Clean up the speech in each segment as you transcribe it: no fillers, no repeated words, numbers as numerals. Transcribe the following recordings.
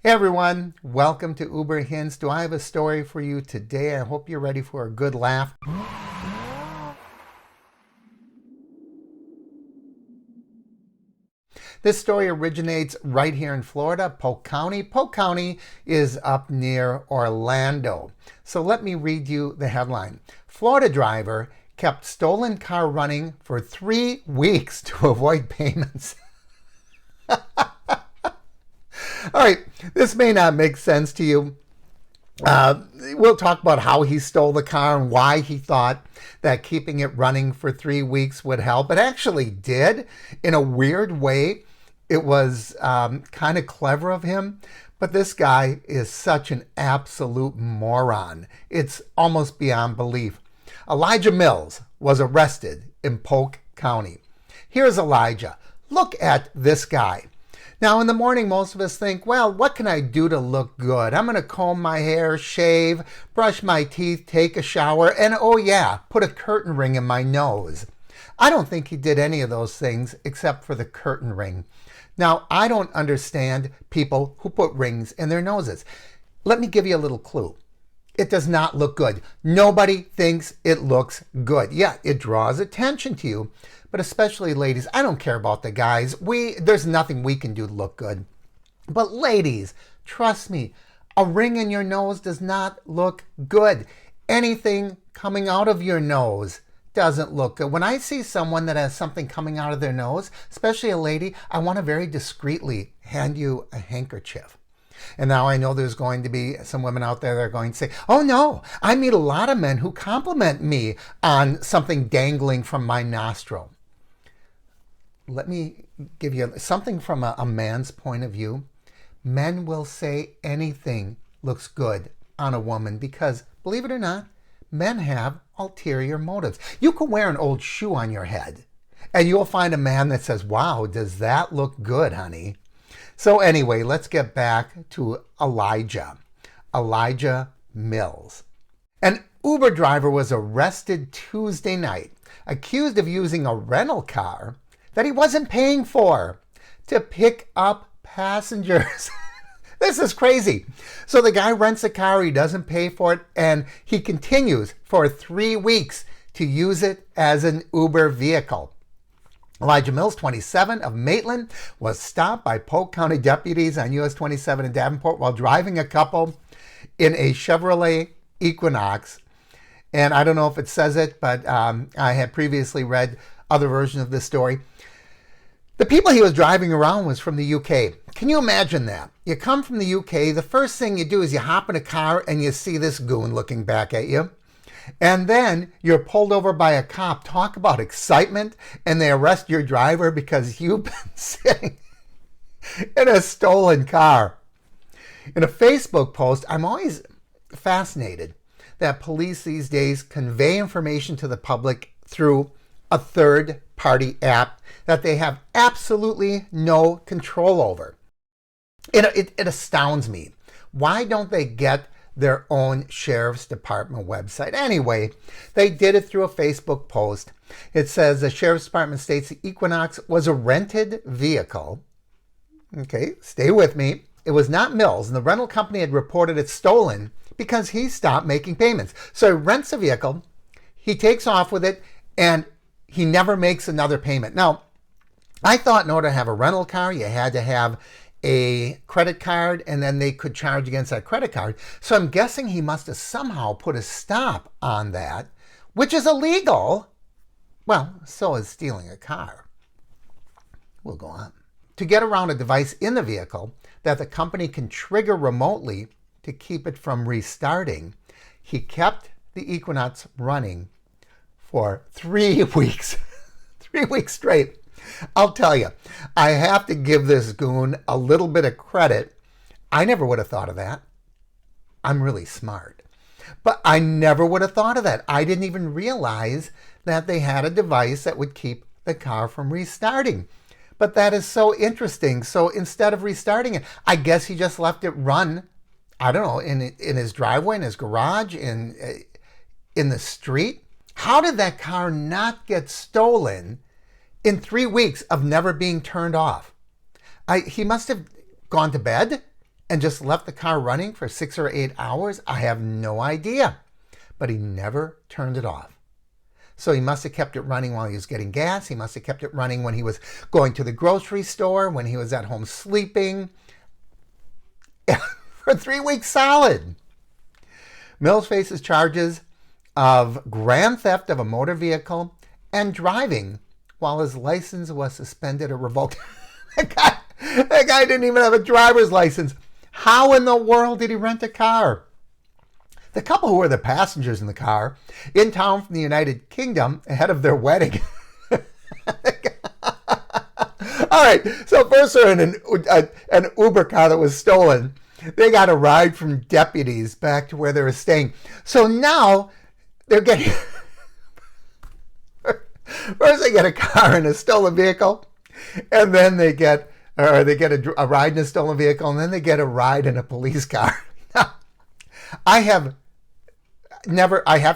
Hey everyone, welcome to UberHints. Do I have a story for you today? I hope you're ready for a good laugh. This story originates right here in Florida, Polk County. Polk County is up near Orlando. So let me read you the headline. Florida driver kept stolen car running for 3 weeks to avoid payments. All right, this may not make sense to you. We'll talk about how he stole the car and why he thought that keeping it running for 3 weeks would help. It actually did in a weird way. It was kind of clever of him, but this guy is such an absolute moron. It's almost beyond belief. Elijah Mills was arrested in Polk County. Here's Elijah. Look at this guy. Now, in the morning, most of us think, well, what can I do to look good? I'm going to comb my hair, shave, brush my teeth, take a shower, and oh yeah, put a curtain ring in my nose. I don't think he did any of those things except for the curtain ring. Now, I don't understand people who put rings in their noses. Let me give you a little clue. It does not look good. Nobody thinks it looks good. Yeah, it draws attention to you, but especially ladies. I don't care about the guys. There's nothing we can do to look good. But ladies, trust me, a ring in your nose does not look good. Anything coming out of your nose doesn't look good. When I see someone that has something coming out of their nose, especially a lady, I want to very discreetly hand you a handkerchief. And now I know there's going to be some women out there that are going to say, oh no, I meet a lot of men who compliment me on something dangling from my nostril. Let me give you something from a man's point of view. Men will say anything looks good on a woman because, believe it or not, men have ulterior motives. You can wear an old shoe on your head and you'll find a man that says, wow, does that look good, honey? So anyway, let's get back to Elijah Mills. An Uber driver was arrested Tuesday night, accused of using a rental car that he wasn't paying for to pick up passengers. This is crazy. So the guy rents a car, he doesn't pay for it, and he continues for 3 weeks to use it as an Uber vehicle. Elijah Mills, 27, of Maitland, was stopped by Polk County deputies on US 27 in Davenport while driving a couple in a Chevrolet Equinox. And I don't know if it says it, but I had previously read other versions of this story. The people he was driving around was from the UK. Can you imagine that? You come from the UK, the first thing you do is you hop in a car and you see this goon looking back at you. And then you're pulled over by a cop. Talk about excitement. And they arrest your driver because you've been sitting in a stolen car. In a Facebook post, I'm always fascinated that police these days convey information to the public through a third-party app that they have absolutely no control over. It astounds me. Why don't they get their own sheriff's department website? Anyway, they did it through a Facebook post. It says the sheriff's department states the Equinox was a rented vehicle. Okay, stay with me. It was not Mills, and the rental company had reported it stolen because he stopped making payments. So he rents a vehicle, he takes off with it, and he never makes another payment. Now, I thought in order to have a rental car, you had to have a credit card, and then they could charge against that credit card. So I'm guessing he must have somehow put a stop on that, which is illegal. Well, so is stealing a car. We'll go on. To get around a device in the vehicle that the company can trigger remotely to keep it from restarting, he kept the Equinox running for 3 weeks. 3 weeks straight. I'll tell you, I have to give this goon a little bit of credit. I never would have thought of that. I'm really smart. But I never would have thought of that. I didn't even realize that they had a device that would keep the car from restarting. But that is so interesting. So instead of restarting it, I guess he just left it run, I don't know, in his driveway, in his garage, in the street. How did that car not get stolen in 3 weeks of never being turned off? He must have gone to bed and just left the car running for 6 or 8 hours? I have no idea. But he never turned it off. So he must have kept it running while he was getting gas. He must have kept it running when he was going to the grocery store, when he was at home sleeping. For 3 weeks solid. Mills faces charges of grand theft of a motor vehicle and driving while his license was suspended or revoked. That guy didn't even have a driver's license. How in the world did he rent a car? The couple who were the passengers in the car, in town from the United Kingdom ahead of their wedding. All right, so first they're in an Uber car that was stolen. They got a ride from deputies back to where they were staying. So now they're getting... First they get a car in a stolen vehicle, and then they get a ride in a stolen vehicle, and then they get a ride in a police car. Now, I have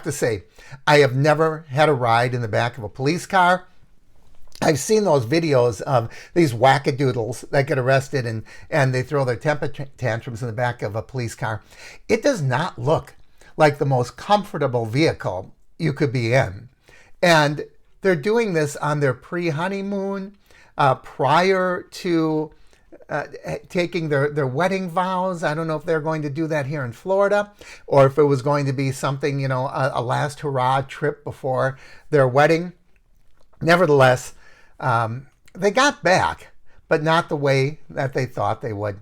to say, I have never had a ride in the back of a police car. I've seen those videos of these wackadoodles that get arrested and they throw their temper tantrums in the back of a police car. It does not look like the most comfortable vehicle you could be in. And they're doing this on their pre-honeymoon, prior to taking their wedding vows. I don't know if they're going to do that here in Florida or if it was going to be something, a last hurrah trip before their wedding. Nevertheless, they got back, but not the way that they thought they would.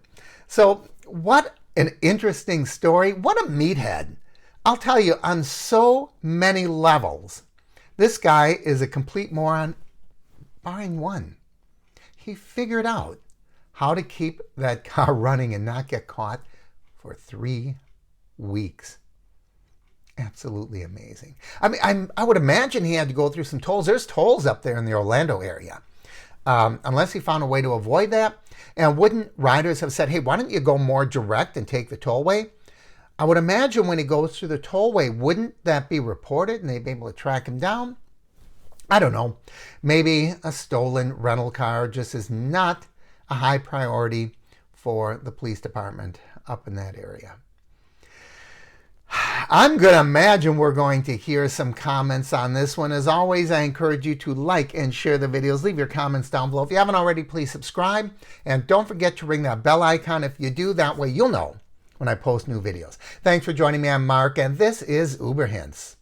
So what an interesting story. What a meathead. I'll tell you, on so many levels, this guy is a complete moron, barring one. He figured out how to keep that car running and not get caught for 3 weeks. Absolutely amazing. I mean, I would imagine he had to go through some tolls. There's tolls up there in the Orlando area. Unless he found a way to avoid that. And wouldn't riders have said, hey, why don't you go more direct and take the tollway? I would imagine when he goes through the tollway, wouldn't that be reported and they'd be able to track him down? I don't know. Maybe a stolen rental car just is not a high priority for the police department up in that area. I'm going to imagine we're going to hear some comments on this one. As always, I encourage you to like and share the videos. Leave your comments down below. If you haven't already, please subscribe. And don't forget to ring that bell icon. If you do, that way you'll know when I post new videos. Thanks for joining me. I'm Mark, and this is UberHints.